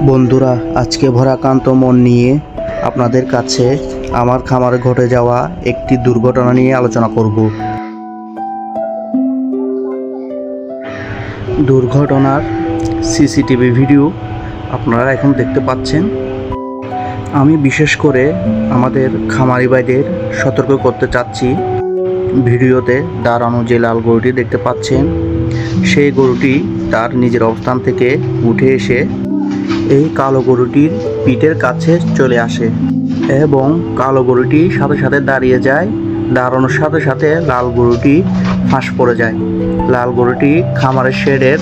বন্ধুরা, আজকে ভরাক্রান্ত মন নিয়ে আপনাদের কাছে আমার খামারে ঘটে যাওয়া একটি দুর্ঘটনা নিয়ে আলোচনা করব। দুর্ঘটনার সিসিটিভি ভিডিও আপনারা এখন দেখতে পাচ্ছেন। আমি বিশেষ করে আমাদের খামারি ভাইদের সতর্ক করতে চাচ্ছি। ভিডিওতে দাঁড়ানো যে লাল গরুটি দেখতে পাচ্ছেন, সেই গরুটি তার নিজের অবস্থান থেকে উঠে এসে এই কালো গরুটির পিঠের কাছে চলে আসে এবং কালো গরুটি সাথে সাথে দাঁড়িয়ে যায়। দাঁড়ানোর সাথে সাথে লাল গরুটি ফাঁস পড়ে যায়। লাল গরুটি খামারের শেডের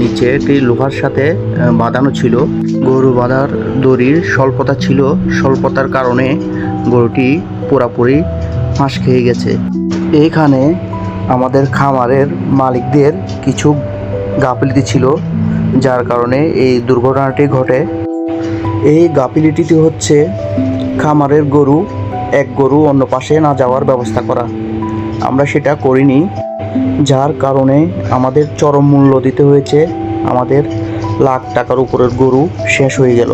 নিচে একটি লোহার সাথে বাঁধানো ছিল। গরু বাঁধার দড়ির স্বল্পতা ছিল, স্বল্পতার কারণে গরুটি পুরাপুরি ফাঁস খেয়ে গেছে। এইখানে আমাদের খামারের মালিকদের কিছু গাফিলতি ছিল, যার কারণে এই দুর্ঘটনাটি ঘটে। এই গাফিলতিটি হচ্ছে খামারের গরু এক গরু অন্য পাশে না যাওয়ার ব্যবস্থা করা। আমরা সেটা করিনি, যার কারণে আমাদের চরম মূল্য দিতে হয়েছে। আমাদের লাখ টাকার উপরের গরু শেষ হয়ে গেল।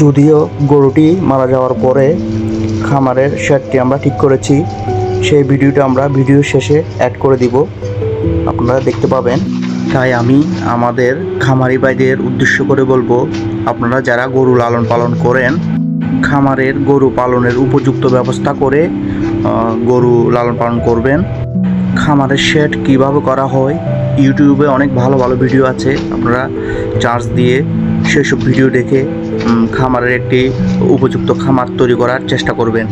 যদিও গরুটি মারা যাওয়ার পরে খামারের শেডটি আমরা ঠিক করেছি, সেই ভিডিওটা আমরা ভিডিও শেষে অ্যাড করে দিব, আপনারা দেখতে পাবেন। তাই আমি আমাদের খামারি ভাইদের উদ্দেশ্য করে বলবো, আপনারা যারা গরু লালন পালন করেন, খামারের গরু পালনের উপযুক্ত ব্যবস্থা করে গরু লালন পালন করবেন। খামারের শেড কিভাবে করা হয়, ইউটিউবে অনেক ভালো ভালো ভিডিও আছে, আপনারা চার্জ দিয়ে সেসব ভিডিও দেখে খামারের একটি উপযুক্ত খামার তৈরি করার চেষ্টা করবেন।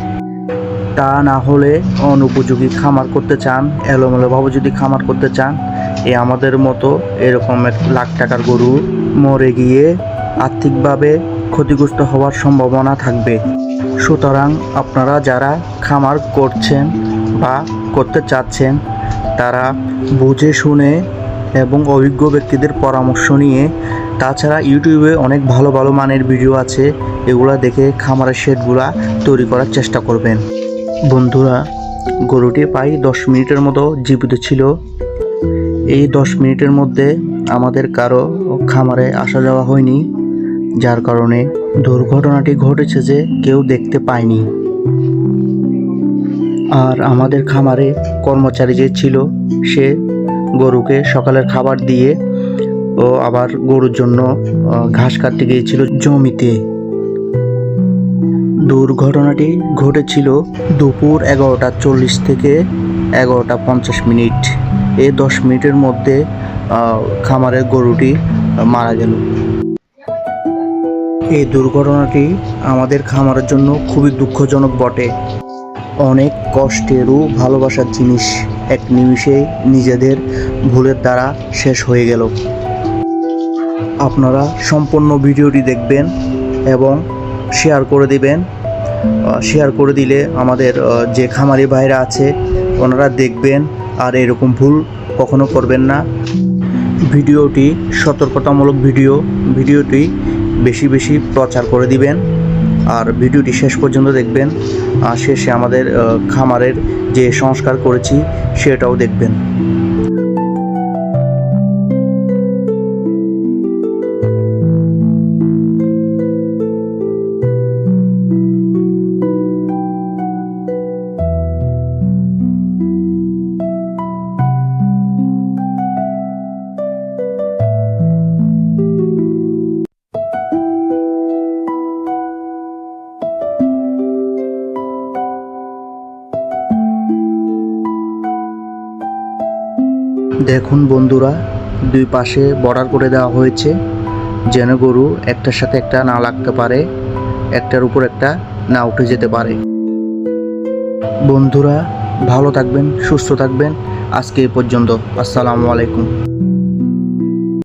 তা না হলে অনুপযোগী খামার করতে চান, এলোমেলোভাবে যদি খামার করতে চান, আমাদের মতো এরকম এক লাখ টাকার গরু মরে গিয়ে আর্থিকভাবে ক্ষতিগ্রস্ত হওয়ার সম্ভাবনা থাকবে। সুতরাং আপনারা যারা খামার করছেন বা করতে চাচ্ছেন, তারা বুঝে শুনে এবং অভিজ্ঞ ব্যক্তিদের পরামর্শ নিয়ে, তাছাড়া ইউটিউবে অনেক ভালো ভালো মানের ভিডিও আছে, এগুলা দেখে খামারের শেডগুলা তৈরি করার চেষ্টা করবেন। বন্ধুরা, গরুটি প্রায় 10 মিনিটের মতো জীবিত ছিল। এই 10 মিনিটের মধ্যে আমাদের কারো খামারে আসা যাওয়া হয়নি, যার কারণে দুর্ঘটনাটি ঘটেছে যে কেউ দেখতে পায়নি। আর আমাদের খামারে কর্মচারী যে ছিল, সে গরুকে সকালের খাবার দিয়ে ও আবার গরুর জন্য ঘাস কাটতে গিয়েছিল জমিতে। দুর্ঘটনাটি ঘটেছিল দুপুর 11:40 থেকে 11:50। এই 10 মিনিটের মধ্যে খামারের গরুটি মারা গেল। এই দুর্ঘটনাটি আমাদের খামারের জন্য খুবই দুঃখজনক বটে। অনেক কষ্টেরও ভালোবাসার জিনিস এক নিমিষে নিজেদের ভুলের দ্বারা শেষ হয়ে গেল। আপনারা সম্পূর্ণ ভিডিওটি দেখবেন এবং শেয়ার করে দিবেন। শেয়ার করে দিলে আমাদের যে খামারি ভাইরা আছে, ওনারা দেখবেন আর এরকম ভুল কখনো করবেন না। ভিডিওটি সতর্কতামূলক ভিডিওটি বেশি বেশি প্রচার করে দিবেন আর ভিডিওটি শেষ পর্যন্ত দেখবেন। আর শেষে আমাদের খামারের যে সংস্কার করেছি সেটাও দেখবেন। দেখুন বন্ধুরা, দুই পাশে বর্ডার করে দেওয়া হয়েছে, যেন গরু একটার সাথে একটা না লাগতে পারে, একটার উপর একটা না উঠে যেতে পারে। বন্ধুরা, ভালো থাকবেন, সুস্থ থাকবেন। আজকে এই পর্যন্ত। আসসালামু আলাইকুম।